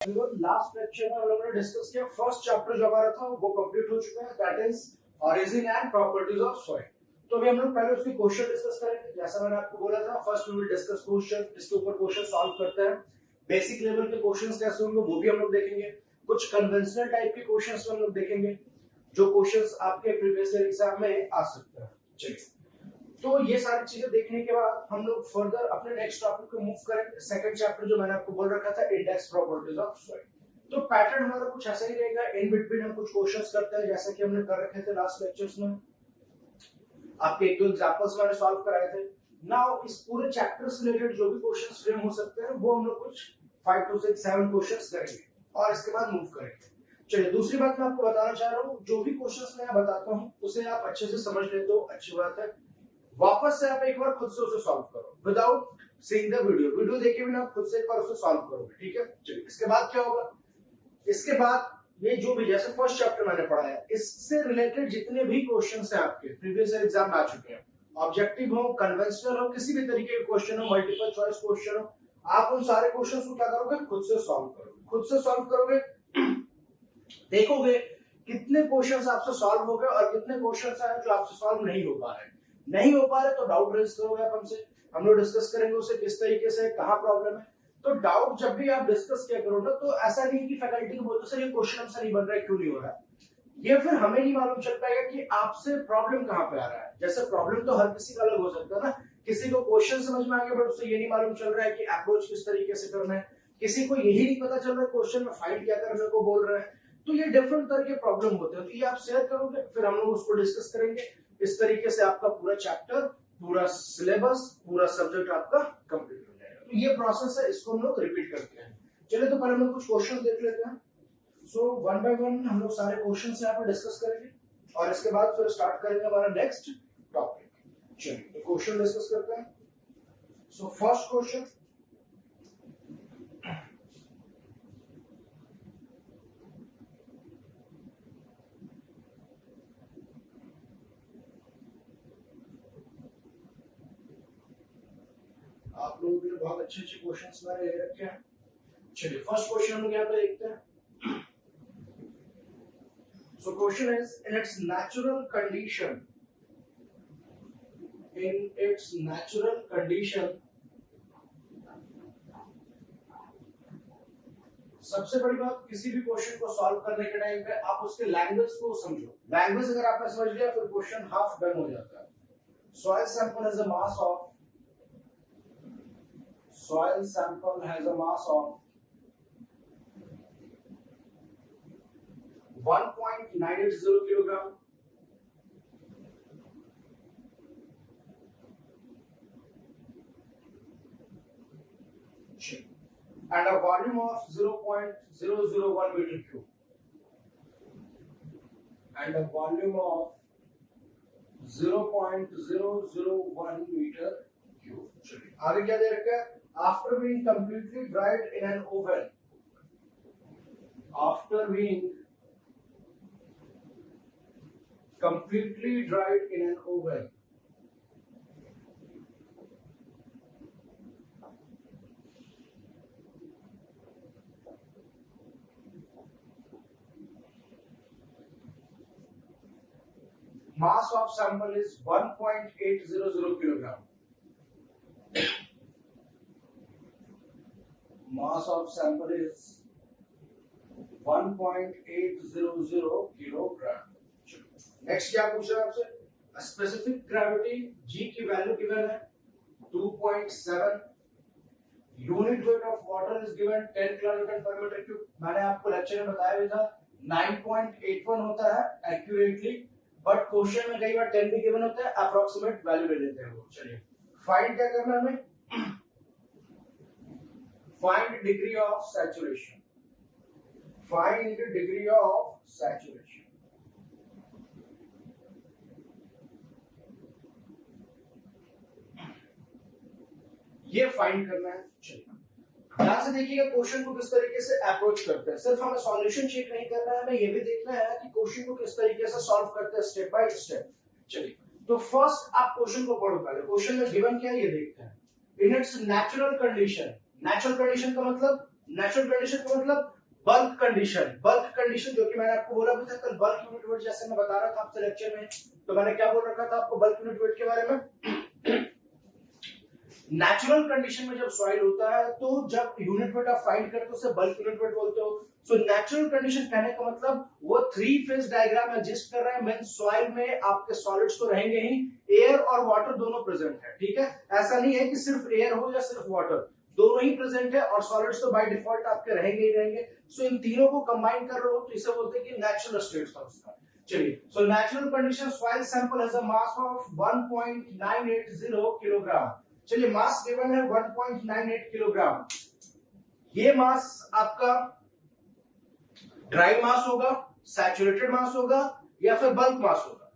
Last lecture में हम लोगों ने डिस्कस किया फर्स्ट चैप्टर जो हमारा था वो कंप्लीट हो चुका है, that is origin and properties of soil. तो अभी हम लोग पहले उसकी क्वेश्चन डिस्कस करेंगे। जैसा मैंने आपको बोला था, first we will discuss question, इसके ऊपर क्वेश्चन सॉल्व करते हैं। बेसिक लेवल के क्वेश्चंस कैसे होंगे वो भी हम लोग देखेंगे। कुछ कन्वेंशनल टाइप के क्वेश्चंस हम लोग देखेंगे जो क्वेश्चंस आपके प्रीवियस ईयर एग्जाम में आ सकते हैं। चलिए, तो ये सारी चीजें देखने के बाद हम लोग फर्दर अपने नेक्स्ट टॉपिक को मूव करेंगे। सेकंड चैप्टर जो मैंने आपको बोल रखा था, इंडेक्स प्रॉपर्टीज ऑफ सॉइल। तो पैटर्न हमारा कुछ ऐसा ही रहेगा। इन बिटवीन हम कुछ क्वेश्चंस करते हैं जैसे कि हमने कर रखे थे लास्ट लेक्चर्स में। आपके एक दो एग्जांपल्स मैंने सॉल्व कराए थे। नाउ इस पूरे चैप्टर से रिलेटेड जो भी क्वेश्चंस फ्रेम हो सकते हैं वो हम लोग कुछ 5 to 6 7 क्वेश्चंस करेंगे और इसके बाद मूव करेंगे। चलिए, दूसरी बात मैं आपको बताना चाह रहा हूँ, जो भी क्वेश्चंस मैं बताता हूँ उसे आप अच्छे से समझ लेते हो, अच्छी बात है। वापस से आप एक बार खुद से उसे सॉल्व करो विदाउट सीइंग द वीडियो देखे बिना खुद से एक बार उसे सॉल्व करोगे, ठीक है। चलिए, इसके बाद क्या होगा, इसके बाद ये जो भी जैसे फर्स्ट चैप्टर मैंने पढ़ाया, इससे रिलेटेड जितने भी क्वेश्चंस हैं आपके प्रीवियस ईयर एग्जाम में आ चुके हैं, ऑब्जेक्टिव हो, कन्वेंशनल हो, किसी भी तरीके के क्वेश्चन हो, मल्टीपल चॉइस क्वेश्चन हो, आप उन सारे क्वेश्चंस को क्या करोगे, खुद से सॉल्व करोगे। खुद से सॉल्व करोगे, देखोगे कितने क्वेश्चंस आपसे सॉल्व हो गए और कितने क्वेश्चंस हैं जो आपसे सॉल्व नहीं हो पा रहे। तो डाउट रेज करोगे आप हमसे, हम लोग डिस्कस करेंगे उसे किस तरीके से, कहाँ प्रॉब्लम है। तो डाउट जब भी आप डिस्कस किया करो ना, तो ऐसा नहीं कि फैकल्टी को बोलते सर ये क्वेश्चन हमसे नहीं बन रहा है, क्यों नहीं हो रहा है, ये फिर हमें नहीं मालूम चल पाएगा कि आपसे प्रॉब्लम कहाँ पे आ रहा है। जैसे प्रॉब्लम तो हर किसी का अलग हो सकता है ना, किसी को क्वेश्चन समझ में आ गया बट उसे ये नहीं मालूम चल रहा है कि अप्रोच किस तरीके से करना है, किसी को यही नहीं पता चल रहा है क्वेश्चन में फाइंड क्या करने को बोल रहे हैं। तो ये डिफरेंट तरह के प्रॉब्लम होते हैं। तो ये आप शेयर करोगे, फिर हम लोग उसको डिस्कस करेंगे। इस तरीके से आपका पूरा चैप्टर, पूरा सिलेबस, पूरा सब्जेक्ट आपका कंप्लीट हो जाएगा। तो ये प्रोसेस है, इसको हम लोग रिपीट करते हैं। चलिए, तो पहले हम लोग कुछ क्वेश्चन देख लेते हैं। सो वन बाय वन हम लोग सारे क्वेश्चन यहाँ पर डिस्कस करेंगे और इसके बाद फिर स्टार्ट करेंगे हमारा नेक्स्ट टॉपिक। चलिए, तो क्वेश्चन डिस्कस करते हैं। सो फर्स्ट क्वेश्चन, आप लोगों के लिए बहुत अच्छे अच्छे क्वेश्चंस मैंने ले रखे हैं। चलिए, फर्स्ट क्वेश्चन हम लोग यहाँ पे देखते हैं। So question is, in its natural condition, सबसे बड़ी बात, किसी भी क्वेश्चन को सॉल्व करने के टाइम पे आप उसके लैंग्वेज को समझो। लैंग्वेज अगर आपने समझ लिया फिर क्वेश्चन हाफ डन हो जाता है। Soil sample has a mass of 1.980 kilogram and a volume of 0.001 meter cube. चलिए, आगे क्या दे रखा है, after being completely dried in an oven, mass of sample is 1.800 kilogram. Mass of sample is 1.800 kilogram. Next क्या पूछ रहा है आपसे, स्पेसिफिक ग्रेविटी G की वैल्यू गिवन है 2.7, unit weight of water is given 10 kilonewton पर मीटर क्यूब। मैंने आपको लेक्चर में बताया भी था 9.81 होता है एक्यूरेटली, बट क्वेश्चन में कई बार 10 भी गिवन होता है, अप्रोक्सीमेट वैल्यू ले लेते हैं वो। चलिए, फाइंड क्या करना है हमें, फाइंड डिग्री ऑफ सैचुरेशन। ये फाइंड करना है। चलिए, ध्यान से देखिएगा क्वेश्चन को किस तरीके से अप्रोच करते हैं। सिर्फ हमें सॉल्यूशन चेक नहीं करना है, हमें ये भी देखना है कि क्वेश्चन को किस तरीके से सॉल्व करते हैं स्टेप बाय स्टेप। चलिए, तो फर्स्ट आप क्वेश्चन को पढ़ो पहले। क्वेश्चन में गिवन क्या है ये देखते हैं। इन इट्स नेचुरल कंडीशन का मतलब नेचुरल कंडीशन का मतलब बल्क कंडीशन जो कि मैंने आपको बोला भी था कल, बल्क यूनिट वेट जैसे मैं बता रहा था आपसे लेक्चर में, तो मैंने क्या बोल रखा था आपको बल्क यूनिट वेट के बारे में। नेचुरल कंडीशन में जब सॉइल होता है तो जब यूनिट वेट आप फाइंड करते हो उसे बल्क यूनिट वेट बोलते हो। सो नेचुरल कंडीशन कहने का मतलब वो थ्री फेज डायग्राम एग्जिस्ट कर रहा है, मींस सॉइल में आपके सॉलिड्स तो रहेंगे ही, एयर और वाटर दोनों प्रेजेंट है, ठीक है। ऐसा नहीं है कि सिर्फ एयर हो या सिर्फ वाटर, दोनों ही प्रेजेंट है और सॉलिड्स तो बाय डिफॉल्ट आपके रहेंगे ही रहेंगे। सो इन तीनों को कंबाइन कर रहे हो तो इसे बोलते हैं कि नेचुरल स्टेट था उसका। चलिए, so natural condition soil sample has a mass of 1.980 kilogram. चलिए, मास गिवन है 1.98 किलोग्राम। ये मास आपका ड्राई मास होगा, सैचुरेटेड मास होगा या फिर बल्क मास होगा?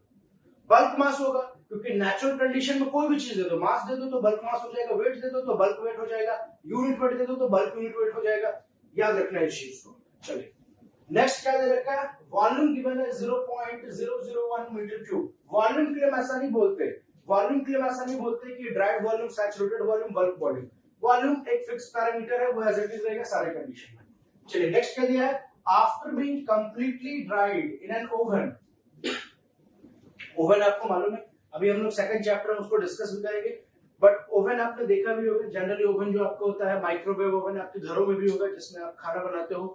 बल्क मास होगा, क्योंकि नेचुरल कंडीशन में कोई भी चीज दे दो, मास दे दो तो बल्क मास हो जाएगा, वेट दे दो तो बल्क वेट हो जाएगा, यूनिट वेट दे दो तो बल्क यूनिट वेट हो जाएगा। याद रखना इस चीज को। चलिए, नेक्स्ट क्या दे रखा है? वॉल्यूम गिवन है 0.001 मीटर क्यूब। वॉल्यूम के लिए हम ऐसा नहीं बोलते, वॉल्यूम के लिए हम ऐसा नहीं बोलते कि dry volume, saturated volume, bulk volume. Volume एक फिक्स पैरामीटर है, वो एज इट इज रहेगा सारे कंडीशन में। चलिए, नेक्स्ट क्या दिया है? After being completely dried in an oven. Oven आपको मालूम है, अभी हम लोग सेकंड चैप्टर में उसको डिस्कस भी करेंगे, बट ओवन आपने देखा भी होगा। जनरली ओवन जो आपको होता है, माइक्रोवेव ओवन आपके घरों में भी होगा जिसमें आप खाना बनाते हो,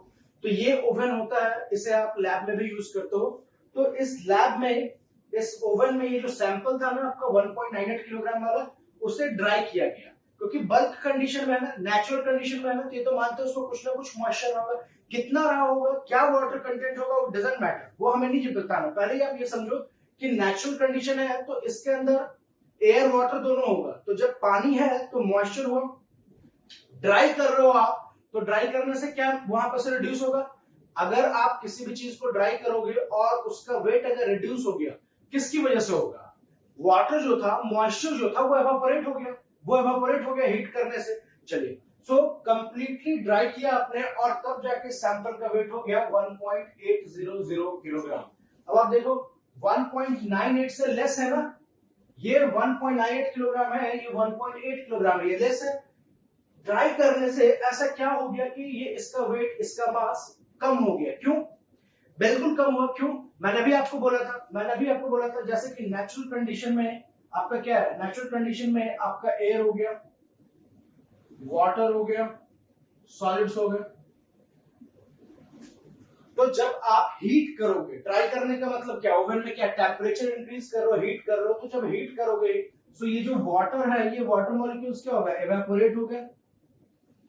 तो ये ओवन होता है, इसे आप लैब में भी यूज करते हो। तो इस लैब में, इस ओवन में ये जो सैंपल था ना आपका 1.98 किलोग्राम वाला, उसे ड्राई किया गया, क्योंकि बल्क कंडीशन में है ना, नेचुरल कंडीशन में है ना, तो ये तो मानते हैं उसको कुछ ना कुछ मॉइस्चर होगा, कितना रहा होगा, क्या वाटर कंटेंट होगा, वो डजंट मैटर, वो हमें नहीं बताना। पहले ही आप ये समझो कि नेचुरल कंडीशन है तो इसके अंदर एयर वाटर दोनों होगा, तो जब पानी है तो मॉइस्चर हुआ। ड्राई कर रहे हो आप, तो ड्राई करने से क्या वहां पर से रिड्यूस होगा? अगर आप किसी भी चीज को ड्राई करोगे और उसका वेट अगर रिड्यूस हो गया, किसकी वजह से होगा? वाटर जो था, मॉइस्चर जो था, वो एवापोरेट हो गया, हीट करने से। चलिए, सो कंप्लीटली ड्राई किया आपने और तब जाके सैंपल का वेट हो गया 1.800 किलोग्राम। अब आप देखो 1.98 से लेस है ना, ये 1.98 किलोग्राम है, ये 1.8 किलोग्राम है, ये लेस है। ड्राई करने से ऐसा क्या हो गया कि ये इसका वेट, इसका मास कम हो गया। क्यों? बिल्कुल कम हुआ। क्यों? मैंने भी आपको बोला था जैसे कि नेचुरल कंडीशन में आपका क्या है? नेचुरल कंडीशन में आपका एयर हो गया, वाटर हो गया, सॉलिड्स हो गए। तो जब आप हीट करोगे, ड्राई करने का मतलब क्या? ओवन में क्या टेम्परेचर इंक्रीज कर रहे हो, हीट कर रहे हो, तो जब हीट करोगे तो ये जो वाटर है, ये वाटर मॉलिक्यूल्स क्या होगा? एवेपोरेट हो गए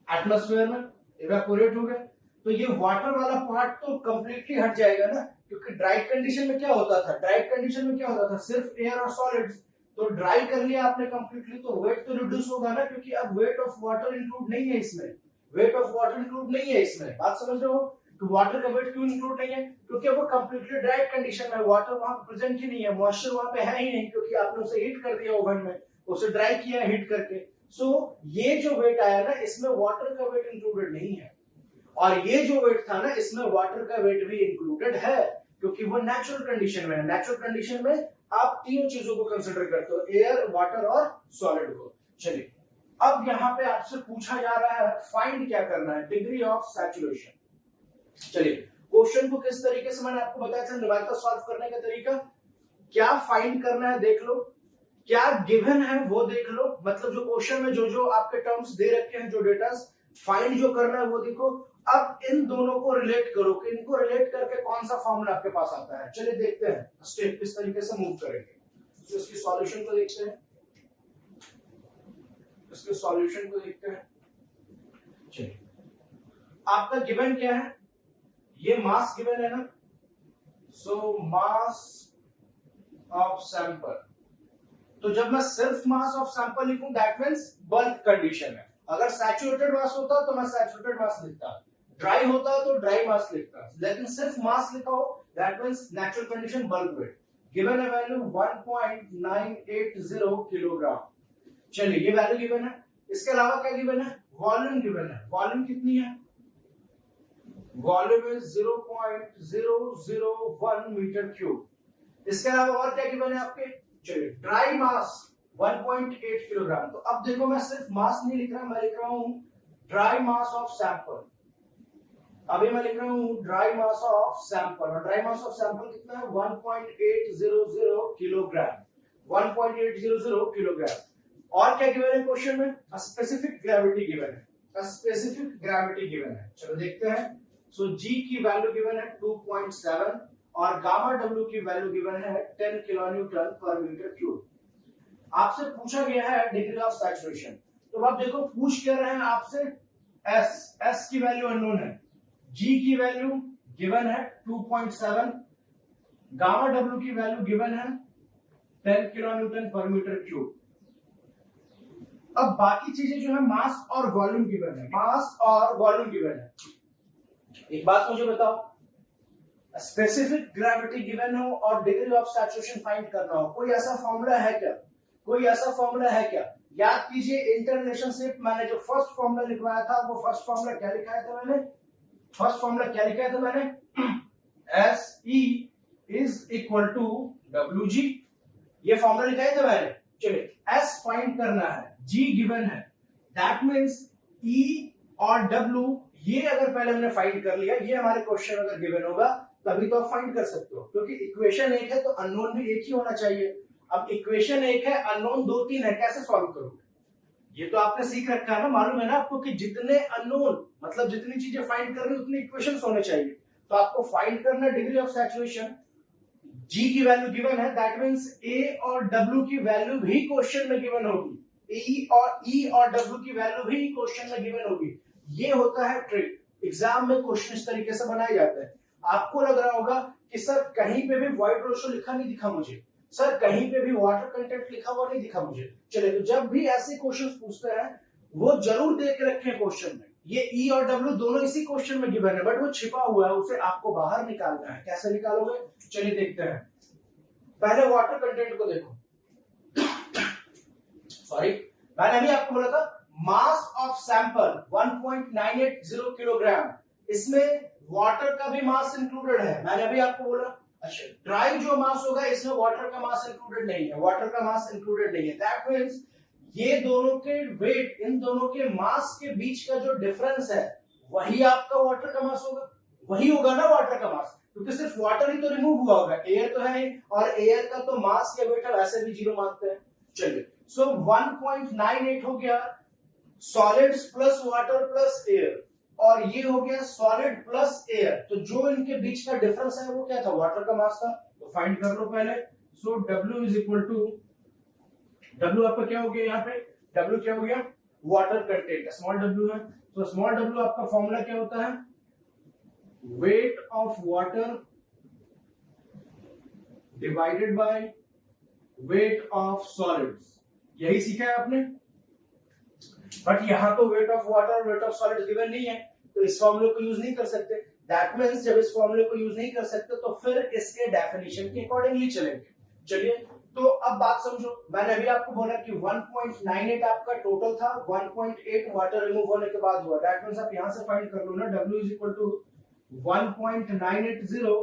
एटमॉस्फेयर में, एवेपोरेट हो गए। तो ये वाटर वाला पार्ट तो कंप्लीटली हट जाएगा ना, क्योंकि ड्राई कंडीशन में क्या होता था? सिर्फ एयर और सॉलिड्स। तो ड्राई कर लिया आपने कंप्लीटली, तो वेट तो रिड्यूस होगा ना, क्योंकि अब वेट ऑफ वाटर इंक्लूड नहीं है इसमें, बात समझ रहे हो? तो वाटर का वेट क्यों इंक्लूड नहीं है? क्योंकि वो कंप्लीटली ड्राई कंडीशन में, वाटर वहां प्रेजेंट ही नहीं है, मॉइस्चर वहां पे है ही नहीं, क्योंकि आपने उसे हीट कर दिया ओवन में, उसे ड्राई किया हीट करके। सो ये जो वेट आया ना, इसमें वाटर का वेट इंक्लूडेड नहीं है, और ये जो वेट था ना, इसमें वाटर का वेट भी इंक्लूडेड है, क्योंकि वो नेचुरल कंडीशन में है। नेचुरल कंडीशन में आप तीनों चीजों को कंसिडर करते हो, एयर, वाटर और सॉलिड को। चलिए, अब यहाँ पे आपसे पूछा जा रहा है फाइंड क्या करना है? Degree of saturation. चलिए, क्वेश्चन को किस तरीके से मैंने आपको बताया था, न्यूमेरिकल सॉल्व करने का तरीका, क्या फाइंड करना है देख लो, क्या गिवन है वो देख लो, मतलब जो क्वेश्चन में जो आपके टर्म्स दे रखे हैं, जो डेटा, फाइंड जो करना है वो देखो। अब इन दोनों को रिलेट करो कि इनको रिलेट करके कौन सा फॉर्मूला आपके पास आता है। चलिए देखते हैं स्टेप किस तरीके से मूव करेंगे। तो इसकी सॉल्यूशन को देखते हैं, चलिए, आपका गिवन क्या है? ये मास गिवन है ना, सो मास ऑफ सैंपल। तो जब मैं सिर्फ मास ऑफ सैंपल लिखूं, दैट मींस बल्क कंडीशन है। अगर सैचुरेटेड मास होता तो मैं सैचुरेटेड मास लिखता, ड्राई होता तो ड्राई मास लिखता, लेकिन सिर्फ मास लिखा हो, that means natural condition bulk weight. Given है वैल्यू 1.980 किलोग्राम। चलिए, ये वैल्यू गिवन है। इसके अलावा क्या गिवन है? वॉल्यूम गिवन है। वॉल्यूम कितनी है? Volume is 0.001 metre cube. इसके अलावा और क्या गिवन है आपके? चलिए, ड्राई मास 1.8 किलोग्राम। तो अब देखो, मैं सिर्फ मास नहीं लिख रहा, मैं लिख रहा हूं ड्राई मास ऑफ सैंपल। अभी मैं लिख रहा हूँ ड्राई मास ऑफ सैंपल, और ड्राई मास ऑफ सैंपल कितना है 1.800 किलोग्राम, 1.800 किलोग्राम। और क्या गिवन है क्वेश्चन में? स्पेसिफिक ग्रेविटी गिवन है, स्पेसिफिक ग्रेविटी गिवन है। चलो देखते हैं। सो जी की वैल्यू गिवन है 2.7 और गामा डब्ल्यू की वैल्यू गिवन है 10 किलोन्यूटन पर मीटर क्यूब। आपसे पूछा गया है डिग्री ऑफ सैचुरेशन। तो आप देखो पूछ क्या रहे हैं आपसे, एस की वैल्यू अननोन है, जी की वैल्यू गिवन है 2.7, गामा डब्ल्यू की वैल्यू गिवन है 10 किलोन्यूटन पर मीटर क्यूब। अब बाकी चीजें जो है मास और वॉल्यूम गिवन है, मास और वॉल्यूम गिवन है। एक बात मुझे बताओ, स्पेसिफिक ग्रेविटी गिवन हो और डिग्री ऑफ सैचुरेशन फाइंड करना हो, कोई ऐसा फॉर्मूला है क्या? कोई ऐसा फॉर्मूला है क्या? याद कीजिए इंटर रिलेशनशिप, मैंने जो फर्स्ट फॉर्मूला लिखवाया था वो फर्स्ट फॉर्मूला क्या लिखाया था मैंने? फर्स्ट फॉर्मूला क्या लिखाया था मैंने? S E is equal to W G, ये फॉर्मूला लिखाया था मैंने। चलिए एस फाइंड करना है, जी गिवन है, दैट मींस ई और डब्ल्यू ये अगर पहले हमने फाइंड कर लिया, ये हमारे क्वेश्चन अगर गिवन होगा तभी तो आप फाइंड कर सकते हो, क्योंकि इक्वेशन एक है तो अननोन भी एक ही होना चाहिए। अब इक्वेशन एक है, अननोन 2-3 है, कैसे सॉल्व करोगे? ये तो आपने सीख रखा है ना, मालूम है ना आपको कि जितने अननोन मतलब जितनी चीजें फाइंड कर रही उतनी इक्वेशंस होने चाहिए। तो आपको फाइंड करना है डिग्री ऑफ सैचुरेशन, जी की वैल्यू गिवन है, दैट मींस ए और डब्ल्यू की वैल्यू भी क्वेश्चन में गिवन होगी, ई और डब्ल्यू की वैल्यू भी क्वेश्चन में गिवन होगी। ये होता है ट्रिक, एग्जाम में क्वेश्चन इस तरीके से बनाए जाते हैं। आपको लग रहा होगा कि सर कहीं पे भी वॉइड रेशियो लिखा नहीं दिखा मुझे, सर कहीं पे भी वाटर कंटेंट लिखा हुआ नहीं दिखा मुझे। चलिए, तो जब भी ऐसे क्वेश्चंस पूछते हैं वो जरूर दे के रखें क्वेश्चन में, ये ई और डब्ल्यू दोनों इसी क्वेश्चन में गिवन है, बट वो छिपा हुआ है, उसे आपको बाहर निकालना है। कैसे निकालोगे? चलिए देखते हैं। पहले वाटर कंटेंट को देखो, सॉरी मैंने अभी आपको बोला था मास ऑफ सैंपल 1.980 किलोग्राम, इसमें वाटर का भी मास इंक्लूडेड है, मैंने अभी आपको बोला। अच्छा, ड्राई जो मास होगा इसमें वाटर का मास इंक्लूडेड नहीं है, वाटर का मास इंक्लूडेड नहीं है, दैट मींस ये दोनों के वेट, इन दोनों के मास के बीच का जो डिफरेंस है वही आपका वाटर का मास होगा, वही होगा ना वाटर का मास, क्योंकि सिर्फ वाटर ही तो रिमूव हुआ होगा, एयर तो है, और एयर का तो मास या वेट वैसे भी 0 मानते हैं। चलिए, सो 1.98 हो गया solids plus water plus air, और ये हो गया सॉलिड प्लस एयर, तो जो इनके बीच का डिफरेंस है वो क्या था? वाटर का मास था। तो फाइंड कर लो पहले। So W is equal to, W आपका क्या हो गया यहाँ पे? W क्या हो गया? वाटर कंटेंट, स्मॉल w है, तो स्मॉल w आपका फॉर्मूला क्या होता है? Weight of water divided by weight of solids, यही सीखा है आपने। बट यहां तो वेट ऑफ वाटर और वेट ऑफ सॉलिड्स गिवन नहीं है, तो इस फॉर्मूले को यूज नहीं कर सकते। दैट मींस जब इस फॉर्मूले को यूज नहीं कर सकते तो फिर इसके डेफिनेशन के अकॉर्डिंगली चलेंगे। चलिए, तो अब बात समझो, मैंने अभी आपको बोला कि 1.98 आपका टोटल था, 1.8 वाटर रिमूव होने के बाद हुआ, दैट मींस आप यहां से फाइंड कर लो ना, W is equal to 1.980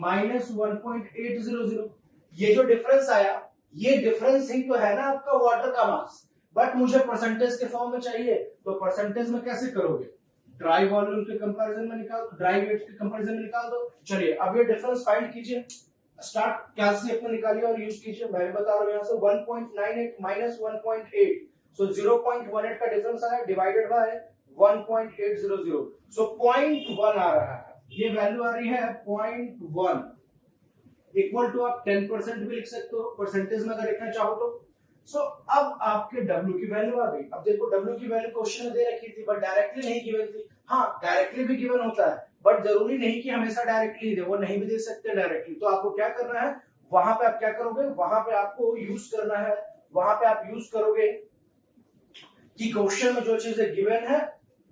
minus 1.800, ये जो डिफरेंस आया ये डिफरेंस ही तो है ना आपका वाटर का मास, बट मुझे परसेंटेज के फॉर्म में चाहिए, तो परसेंटेज में कैसे करोगे? ड्राई वॉल्यूम के कंपैरिजन में निकाल, ड्राई वेट के कंपैरिजन में निकाल दो। चलिए अब ये डिफरेंस फाइंड कीजिए, स्टार्ट कैलसी अपने निकालिए और यूज कीजिए। मैं बता रहा हूं यहां से 1.98 माइनस 1.8, सो 0.18 का डिफरेंस आया, डिवाइडेड बाय 1.800, सो 0.1 आ रहा है, ये वैल्यू आ रही है 0.1, इक्वल टू आप 10% भी लिख सकते हो परसेंटेज में अगर लिखना चाहो तो। सो अब आपके W की वैल्यू आ गई। अब देखो W की वैल्यू क्वेश्चन में दे रखी थी बट डायरेक्टली नहीं गिवन थी। हाँ, डायरेक्टली भी गिवन होता है बट जरूरी नहीं कि हमेशा डायरेक्टली दे, वो नहीं भी दे सकते डायरेक्टली। तो आपको क्या करना है, वहां पे आप क्या करोगे, वहां पे आपको यूज करना है, वहां पे आप यूज करोगे कि क्वेश्चन में जो चीजें गिवन है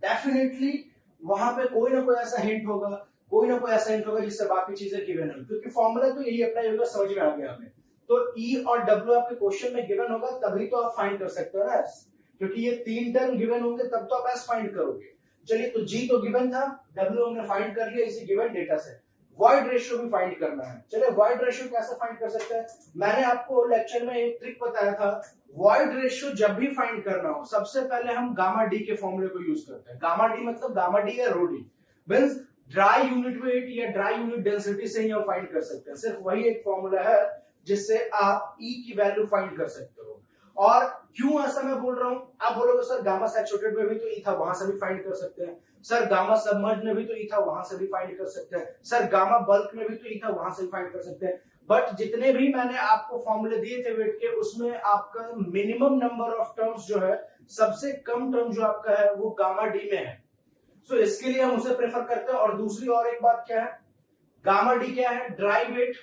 डेफिनेटली वहां पे कोई ना कोई ऐसा हिंट होगा, कोई ना कोई ऐसा हिंट होगा जिससे बाकी चीजें गिवन है, क्योंकि फॉर्मूला तो यही अप्लाई होगा, समझ में आ गया हमें। तो E और W आपके क्वेश्चन में गिवन होगा तभी तो आप फाइंड कर सकते हो ना S, क्योंकि ये 3 टर्म गिवन होंगे तब तो आप S फाइंड करोगे। चलिए, तो G तो गिवन था, W हमने फाइंड कर लिया इसी गिवन डेटा से। वॉइड रेशियो भी फाइंड करना है। चलिए, वॉइड रेशियो कैसे फाइंड कर सकते हैं? मैंने आपको लेक्चर में एक ट्रिक बताया था, वॉइड रेशियो जब भी फाइंड करना हो सबसे पहले हम गामा डी के फॉर्मूले को यूज करते हैं। गामा डी मतलब गामा डी या rho D, means dry unit weight या ड्राई यूनिट डेंसिटी से ही हम फाइंड कर सकते हैं। सिर्फ वही एक फॉर्मूला है जिससे आप ई की वैल्यू फाइंड कर सकते हो। और क्यों ऐसा मैं बोल रहा हूं, आप बोलोगे सर गामा सैचुरेटेड में भी तो ई था, वहां से भी फाइंड कर सकते हैं। सर गामा सबमर्ज में भी तो ई था, वहां से भी फाइंड कर सकते हैं। सर गामा बल्क में भी तो ई था, वहां से भी फाइंड कर सकते हैं। बट जितने भी मैंने आपको फॉर्मूले दिए थे वेट के, उसमें आपका मिनिमम नंबर ऑफ टर्म्स जो है, सबसे कम टर्म जो आपका है वो गामा डी में है। सो इसके लिए हम उसे प्रेफर करते हैं। और दूसरी और एक बात क्या है, गामा डी क्या है, ड्राई वेट।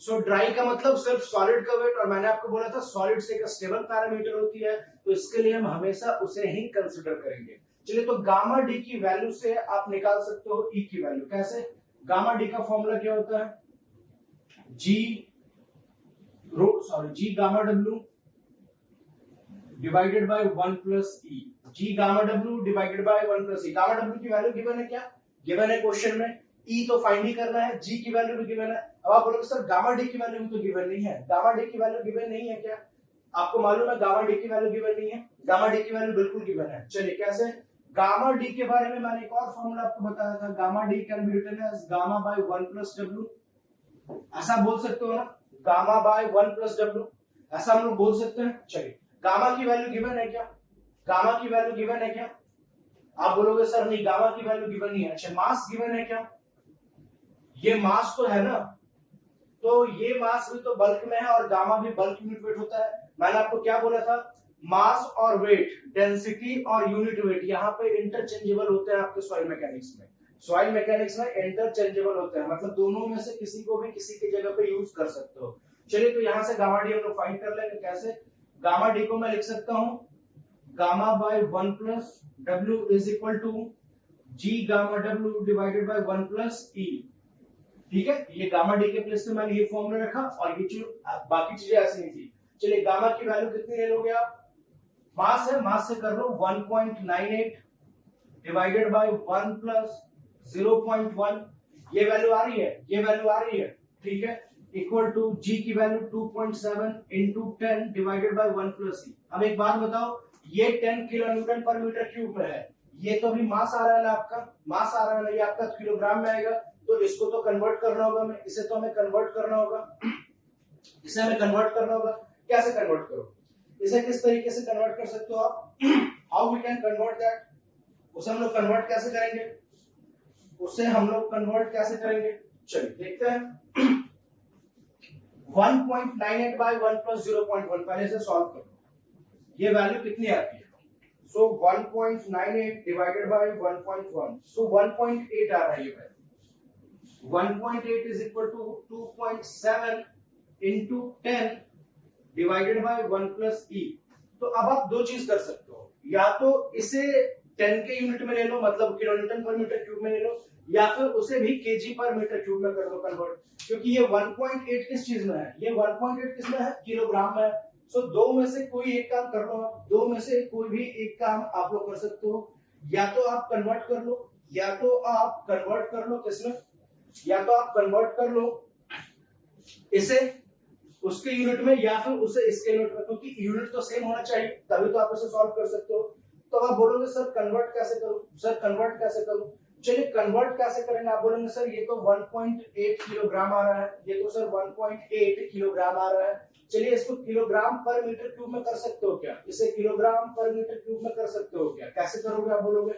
सो ड्राई का मतलब सिर्फ सॉलिड का वेट, और मैंने आपको बोला था सॉलिड से एक स्टेबल पैरामीटर होती है, तो इसके लिए हम हमेशा उसे ही कंसिडर करेंगे। चलिए, तो गामा डी की वैल्यू से आप निकाल सकते हो ई की वैल्यू। कैसे? गामा डी का फॉर्मूला क्या होता है, जी gamma W divided by 1 plus E. Ji gamma W divided by 1 plus E. Gamma W की वैल्यू गिवन है, क्या गिवन है क्वेश्चन में, ई तो फाइंड ही करना है, जी की वैल्यू भी गिवन है। अब आप बोलोगे सर गामा डी की वैल्यू तो गिवन नहीं है। गामा डी की वैल्यू गिवन नहीं है क्या? आपको मालूम है गामा डी की वैल्यू गिवन नहीं है? गामा डी की वैल्यू बिल्कुल गिवन है। चलिए, कैसे? गामा डी के बारे में मैंने एक और फॉर्मूला आपको बताया था, gamma D can be written as gamma by 1 plus W. ऐसा बोल सकते हो ना, गामा बाय 1 प्लस डब्ल्यू, ऐसा हम लोग बोल सकते हैं। चलिए, गामा की वैल्यू गिवन है क्या? गामा की वैल्यू गिवन है क्या? आप बोलोगे सर नहीं, गामा की वैल्यू गिवन नहीं है। अच्छा, मास गिवन है क्या? ये मास तो है ना, तो ये मास भी तो बल्क में है, और गामा भी बल्क यूनिट वेट होता है। मैंने आपको क्या बोला था, मास और वेट, डेंसिटी और यूनिट वेट यहाँ पे इंटरचेंजेबल होते हैं आपके सॉइल मैकेनिक्स में। सॉइल मैकेनिक्स में इंटरचेंजेबल होते हैं, मतलब दोनों में से किसी को भी किसी की जगह पे यूज कर सकते हो। चलिए, तो यहां से गामा डी हम लोग फाइंड कर लेंगे। कैसे? गामा डी को मैं लिख सकता हूं gamma by 1 plus W is equal to G gamma W divided by 1 plus E. ठीक है, ये गामा डी के प्लेस पे मैंने ये फॉर्मूला रखा, और ये बाकी चीजें ऐसी नहीं थी। चलिए, गामा की वैल्यू कितनी ले लोगे आप? मास है, मास से कर लो 1.98 डिवाइडेड बाय 1 प्लस 0.1। ये वैल्यू आ रही है, ये वैल्यू आ रही है, ठीक है, इक्वल टू जी की value 2.7 into 10 divided by 1 plus E. अब एक बात बताओ, ये 10 किलो न्यूटन पर मीटर क्यूब में है, ये तो अभी मास आ रहा है ना, आपका मास आ रहा है ना, ये आपका किलोग्राम में आएगा, तो इसको तो कन्वर्ट करना होगा, मैं इसे तो हमें कन्वर्ट करना होगा, इसे हमें कन्वर्ट करना होगा। कैसे कन्वर्ट करो, इसे किस तरीके से कन्वर्ट कर सकते हो आप, how we can convert that, उसे हम लोग कन्वर्ट कैसे करेंगे, उसे हम लोग कन्वर्ट कैसे करेंगे, चलिए देखते हैं। 1.98 बाय 1 प्लस 0.1 पहले से सॉल्व करो, ये वैल्यू कितनी आती है, सो 1.98 डिवाइडेड बाय 1.1, सो 1.8 आ रहा है ये value. 1.8 is equal to 2.7 into 10 divided by 1 plus E. तो अब आप दो चीज कर सकते हो, या तो इसे 10 के यूनिट में ले लो, मतलब किलो न्यूटन पर मीटर क्यूब में ले लो, या फिर उसे भी केजी पर मीटर क्यूब में कर दो कन्वर्ट, क्योंकि ये 1.8 किस चीज में है, ये 1.8 किस में है, किलोग्राम में है। सो दो में से कोई एक काम कर लो आप, दो में से कोई भी एक काम आप लोग कर सकते हो, या तो आप कन्वर्ट कर लो, या तो आप कन्वर्ट कर लो किसमें, या तो आप कन्वर्ट कर लो इसे उसके यूनिट में, या फिर उसे इसके यूनिट में, क्योंकि यूनिट तो सेम होना चाहिए, तभी तो आप इसे सॉल्व कर सकते हो। तो आप बोलोगे सर कन्वर्ट कैसे करूं, सर कन्वर्ट कैसे करूं, चलिए कन्वर्ट कैसे करेंगे, आप बोलेंगे सर ये तो 1.8 किलोग्राम आ रहा है, ये तो सर 1.8 किलोग्राम आ रहा है, चलिए इसको किलोग्राम पर मीटर क्यूब में कर सकते हो क्या, इसे किलोग्राम पर मीटर क्यूब में कर सकते हो क्या, कैसे करोगे, आप बोलोगे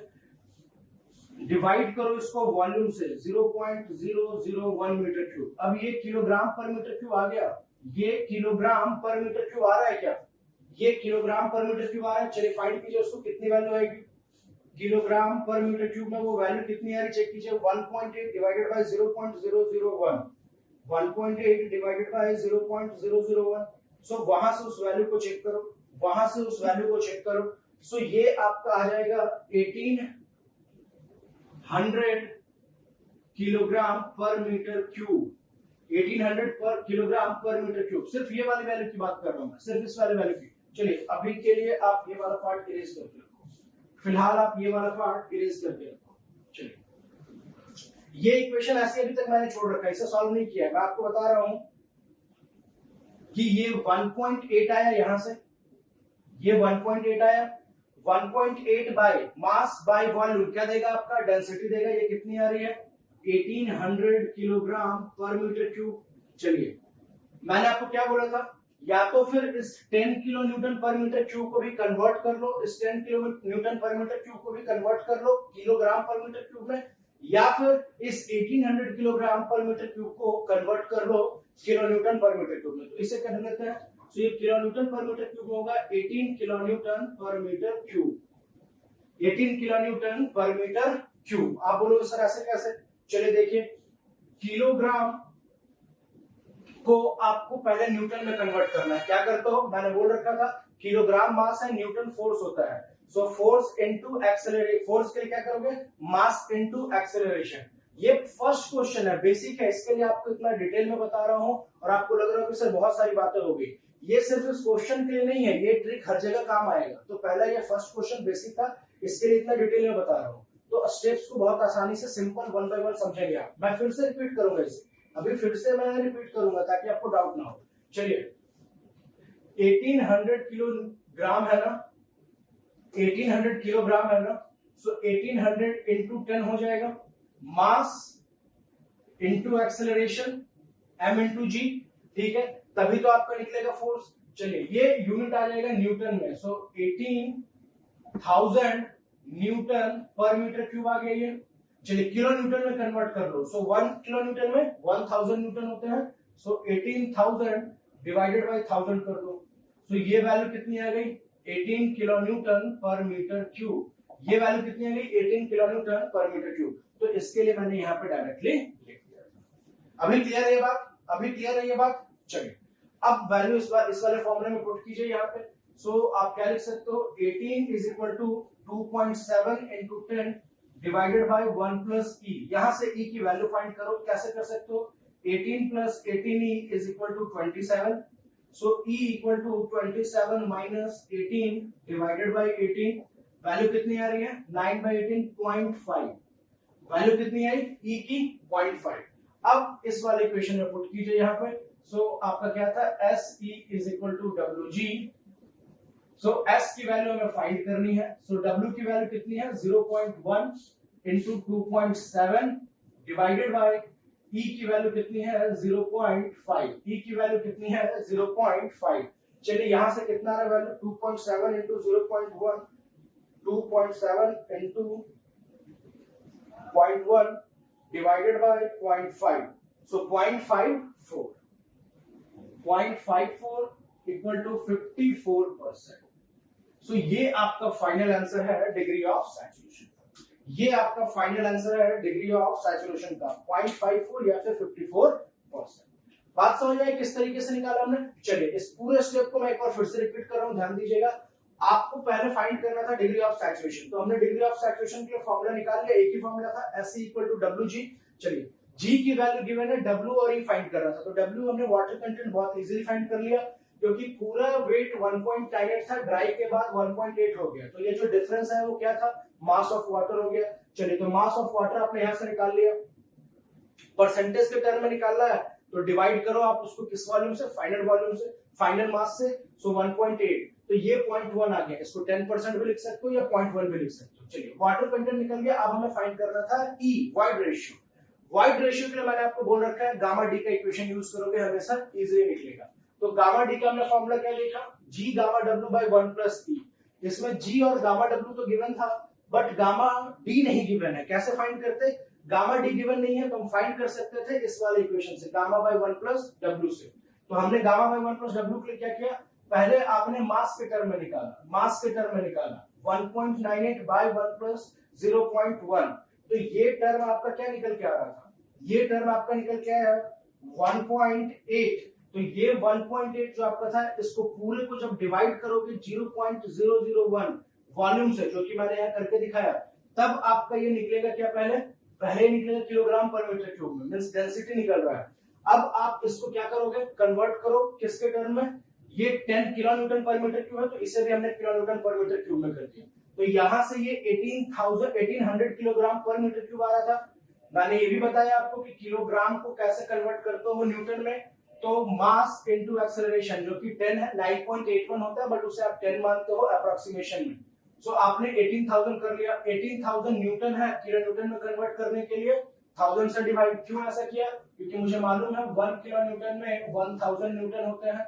डिवाइड करो इसको वॉल्यूम से 0.001 मीटर क्यूब। अब ये किलोग्राम पर मीटर क्यूब आ गया, ये किलोग्राम पर मीटर क्यूब आ रहा है क्या, ये किलोग्राम पर मीटर क्यूब आ रहा है। चलिए फाइंड कीजिए उसको, कितनी वैल्यू आएगी किलोग्राम पर मीटर क्यूब में, वो वैल्यू कितनी आ रही चेक कीजिए, 1.8 डिवाइडेड बाय 0.001, 1.8 डिवाइडेड बाय 0.001। सो वहां से उस वैल्यू को चेक करो, वहां से उस वैल्यू को चेक करो। सो ये आपका आ जाएगा 1800 किलोग्राम पर मीटर क्यूब, 1800 पर किलोग्राम पर मीटर क्यूब। सिर्फ ये वाली वैल्यू की बात कर रहा हूं मैं, सिर्फ इस वाले वैल्यू की। चलिए अभी के लिए आप ये वाला पार्ट इरेज करके रखो, फिलहाल आप ये वाला पार्ट इरेज करके रखो। चलिए ये इक्वेशन ऐसी अभी तक मैंने छोड़ रखा है, इसे सॉल्व नहीं किया है, मैं आपको बता रहा हूं कि ये 1.8 आया यहां से, ये 1.8 आया, 1.8 बाय मास बाय वॉल्यूम क्या देगा आपका, डेंसिटी देगा, ये कितनी आ रही है 1800 किलोग्राम पर मीटर क्यूब। चलिए मैंने आपको क्या बोला था, या तो फिर इस 10 किलो न्यूटन पर मीटर क्यूब को भी कन्वर्ट कर लो, इस 10 किलो न्यूटन पर मीटर क्यूब को भी कन्वर्ट कर लो किलोग्राम पर मीटर क्यूब में, या फिर इस 1800 किलोग्राम पर मीटर क्यूब को कन्वर्ट कर लो किलो न्यूटन पर मीटर क्यूब में। तो इसे कर लेते हैं, तो ये किलो न्यूटन पर मीटर क्यूब होगा 18 किलो न्यूटन पर मीटर क्यूब, 18 किलो न्यूटन पर मीटर क्यूब। आप बोलोगे सर ऐसे कैसे, चलिए देखिए, किलोग्राम को आपको पहले न्यूटन में कन्वर्ट करना है। क्या करते हो, मैंने बोल रखा था किलोग्राम मास है, न्यूटन फोर्स होता है, so force into acceleration, force के लिए क्या करोगे, मास इनटू एक्सेलरेशन। ये फर्स्ट क्वेश्चन है, बेसिक है, इसके लिए आपको इतना डिटेल में बता रहा हूं और आपको लग रहा है कि सर बहुत सारी बातें होगी। ये सिर्फ इस क्वेश्चन के लिए नहीं है, ये ट्रिक हर जगह काम आएगा। तो पहला ये फर्स्ट क्वेश्चन बेसिक था, इसके लिए इतना डिटेल में बता रहा हूँ। तो स्टेप्स को बहुत आसानी से सिंपल 1 बाय 1 समझेंगे आप। मैं फिर से रिपीट करूंगा इसे, अभी फिर से मैं रिपीट करूंगा ताकि आपको डाउट ना हो। चलिए 1800 किलोग्राम है ना, 1800 किलोग्राम है ना, सो 1800 इंटू 10 हो जाएगा, mass into acceleration m into G, ठीक है, तभी तो आपका निकलेगा फोर्स। चलिए ये यूनिट आ जाएगा न्यूटन में, सो 18,000 न्यूटन पर मीटर क्यूब आ गया ये। चलिए किलो न्यूटन में कन्वर्ट कर लो, सो 1 किलो न्यूटन में 1000 न्यूटन होते हैं, सो 18,000 डिवाइडेड बाय 1000 कर दो, सो ये वैल्यू कितनी आ गई, 18 किलो न्यूटन पर मीटर क्यूब। ये वैल्यू कितनी आ गई, 18 किलो न्यूटन पर मीटर क्यूब। तो इसके लिए मैंने यहाँ पे डायरेक्टली लिख दिया। अभी क्लियर है ये बात, अभी क्लियर है ये बात। चलिए अब वैल्यू इस वाले फॉर्मूले में पुट कीजिए यहाँ पे। सो आप क्या लिख सकते हो, 18 is equal to 2.7 into 10 divided by 1 plus E. यहां से ई की वैल्यू फाइंड करो, कैसे कर सकते हो, 18 plus 18e is equal to 27, so e equal to 27 minus 18 divided by 18, value कितनी आ रही है, 9 बाय 18 0.5, वैल्यू कितनी आई e की 0.5। अब इस वाले इक्वेशन में पुट कीजिए यहाँ पे। सो आपका क्या था, SE is equal to WG। So S की वैल्यू हमें फाइंड करनी है, सो W की वैल्यू कितनी है, 0.1 इंटू 2.7 डिवाइडेड बाय E की वैल्यू कितनी है, 0.5, E की वैल्यू कितनी है, 0.5। चलिए यहां से कितना आ रहा है value, 2.7 into 0.1, 2.7 into 0.1 divided by 0.5, so 0.54, 0.54 equal to 54%। So ये आपका फाइनल आंसर है डिग्री ऑफ सैचुरेशन, ये आपका फाइनल आंसर है डिग्री ऑफ सैचुरेशन का, 0.54 या फिर 54%। बात समझ में आई किस तरीके से निकाला हमने। चलिए इस पूरे स्टेप को मैं एक बार फिर से रिपीट कर रहा हूं, ध्यान दीजिएगा। आपको पहले फाइंड करना था डिग्री ऑफ सैचुरेशन, तो हमने डिग्री ऑफ सैचुरेशन के लिए फॉर्मूला निकाल लिया, एक ही फॉर्मूला था, SE इक्वल टू WG। चलिए G की वैल्यू गिवन है, W और E फाइंड करना था, तो W हमने वाटर कंटेंट बहुत इजीली फाइंड कर लिया, क्योंकि पूरा वेट 1.98 था, ड्राई के बाद 1.8 हो गया, तो ये जो डिफरेंस है वो क्या था, मास ऑफ वाटर हो गया। चलिए तो मास ऑफ वाटर आपने यहां से निकाल लिया, परसेंटेज के टर्म में निकालना है तो डिवाइड करो आप उसको किस वॉल्यूम से, फाइनल वॉल्यूम से, फाइनल मास से, सो 1.8, तो ये 0.1 आ गया, इसको 10% भी लिख सकते हो या 0.1 भी लिख सकते हो। चलिए वाटर कंटेंट निकल गया, अब हमें फाइंड करना था E, void ratio. Void ratio के लिए मैंने आपको बोल रखा है गामा डी का इक्वेशन यूज करोगे हमेशा इजीली निकलेगा। तो गामा डी का हमने फॉर्मूला क्या देखा, G gamma W by 1 plus E। इसमें G और गामा W तो गिवन था, बट गामा डी नहीं गिवन है। कैसे फाइंड करते, गामा डी गिवन नहीं है तो हम फाइंड कर सकते थे इस वाले इक्वेशन से, गामा बाय 1 प्लस W से। तो हमने गामा बाय 1 प्लस W के लिए क्या किया, पहले आपने मास के टर्म में निकाला, मास के टर्म में निकाला 1.98 बाय 1 प्लस 0.1, तो ये टर्म आपका क्या निकल के आ रहा था, ये टर्म आपका निकल के आया 1.8। तो ये 1.8 जो आपका था, इसको पूरे को जब डिवाइड करोगे 0.001 वॉल्यूम से, जो कि मैंने यहाँ करके दिखाया, तब आपका ये निकलेगा क्या, पहले निकलेगा किलोग्राम पर मीटर क्यूब में, मींस डेंसिटी निकल रहा है। अब आप इसको क्या करोगे, कन्वर्ट करो किसके टर्म में, ये 10 किलो न्यूटन पर मीटर क्यूब है, तो इसे भी हमने किलो न्यूटन पर मीटर क्यूब में कर दिया। तो यहां से ये 1800 किलोग्राम पर मीटर क्यूब आ रहा था। मैंने ये भी बताया आपको कि किलोग्राम को कैसे कन्वर्ट करते हो न्यूटन में, तो मास इनटू एक्सेलरेशन, जो कि 10 है, 9.81 होता है, बट उसे आप 10 मानते हो अप्रोक्सीमेशन में। सो आपने 18,000 कर लिया, 18,000 न्यूटन है, किलो न्यूटन में कन्वर्ट करने के लिए 1000 से डिवाइड। क्यों ऐसा किया? क्योंकि मुझे मालूम है 1 किलो न्यूटन में 1000 न्यूटन होते हैं,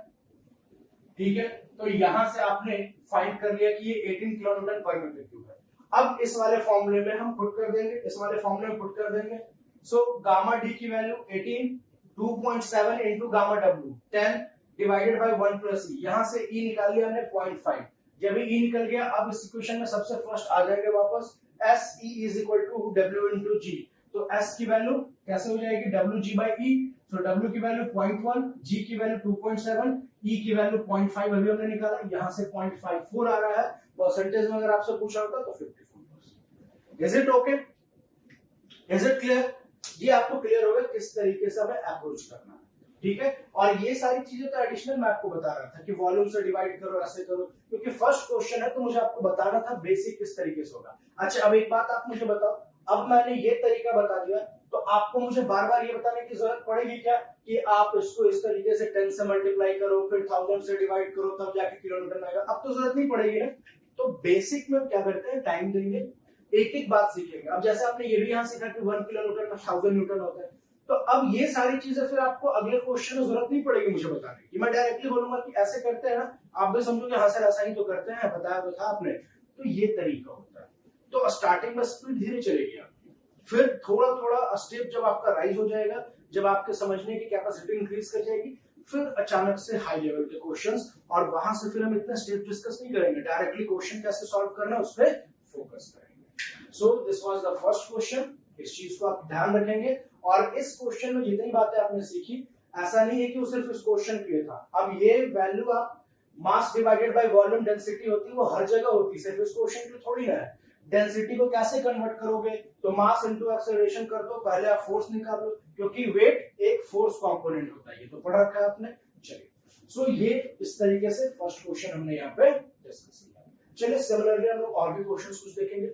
ठीक है। तो यहां से आपने फाइंड कर लिया कि ये 18 किलो न्यूटन पर मीटर क्यूब है। अब इस वाले फॉर्मूले में हम पुट कर देंगे, इस वाले फॉर्मूले में पुट कर देंगे। सो गामा डी की value 18, 2.7 into gamma W 10 divided by 1 plus E. यहां से ई निकाल लिया हमने 0.5। जब ई निकल गया, अब इस इक्वेशन में सबसे फर्स्ट आ जाएंगे वापस S E is equal to W into G. तो एस की वैल्यू कैसे हो जाएगी? W G by E. तो डब्ल्यू की वैल्यू 0.1, जी की वैल्यू 2.7, ई की वैल्यू 0.5 अभी हमने निकाला, यहां से 0.54 आ रहा है। परसेंटेज में अगर आपसे पूछा होता तो 54%। Is it okay? Is it clear? ये आपको क्लियर होगा किस तरीके से हमें अप्रोच करना है, ठीक है। और ये सारी चीजें तो एडिशनल मैं आपको बता रहा था कि वॉल्यूम से डिवाइड करो, ऐसे करो, क्योंकि फर्स्ट क्वेश्चन है तो मुझे आपको बताना था बेसिक किस तरीके से होगा। अच्छा, अब एक बात आप मुझे बताओ, अब मैंने ये तरीका बता दिया तो आपको मुझे बार बार ये बताने की जरूरत पड़ेगी क्या कि आप इसको इस तरीके से 10 से मल्टीप्लाई करो, फिर 1000 से डिवाइड करो, तब जाके किलोमीटर आएगा? अब तो जरूरत नहीं पड़ेगी ना। तो बेसिक में क्या करते हैं, टाइम देंगे, एक एक बात सीखेंगे। अब जैसे आपने ये भी यहाँ सीखा कि 1 किलो न्यूटन में 1000 न्यूटन होता है, तो अब ये सारी चीजें फिर आपको अगले क्वेश्चन में जरूरत नहीं पड़ेगी मुझे बताने की। मैं डायरेक्टली बोलूंगा कि ऐसे करते हैं ना, आप भी समझोगे हाँ सर ऐसा ही तो करते हैं, बताया तो था आपने। तो ये तरीका होता है। तो स्टार्टिंग में स्पीड धीरे चलेगी आपकी, फिर थोड़ा थोड़ा स्टेप जब आपका राइज हो जाएगा, जब आपके समझने की कैपेसिटी इंक्रीज कर जाएगी, फिर अचानक से हाई लेवल के क्वेश्चंस, और वहां से फिर हम इतना स्टेप डिस्कस नहीं करेंगे, डायरेक्टली क्वेश्चन कैसे सॉल्व करना है उस पर फोकस करेंगे। So this was the first question, इस चीज को आप ध्यान रखेंगे। और इस क्वेश्चन में जितनी बातें आपने सीखी, ऐसा नहीं है कि वो सिर्फ इस क्वेश्चन के लिए था। अब ये वैल्यू आप mass divided by volume density होती है, वो हर जगह होती है, सिर्फ इस क्वेश्चन के लिए थोड़ी ना है। डेंसिटी को कैसे कन्वर्ट करोगे? तो मास इनटू एक्सेलरेशन कर दो, पहले आप फोर्स निकाल लो, क्योंकि वेट एक फोर्स कंपोनेंट होता है, ये तो पढ़ रखा है आपने। चलिए, सो ये इस तरीके से फर्स्ट क्वेश्चन हमने यहाँ पे डिस्कस किया। चलिए, सिमिलरली हम लोग और भी क्वेश्चंस कुछ देखेंगे।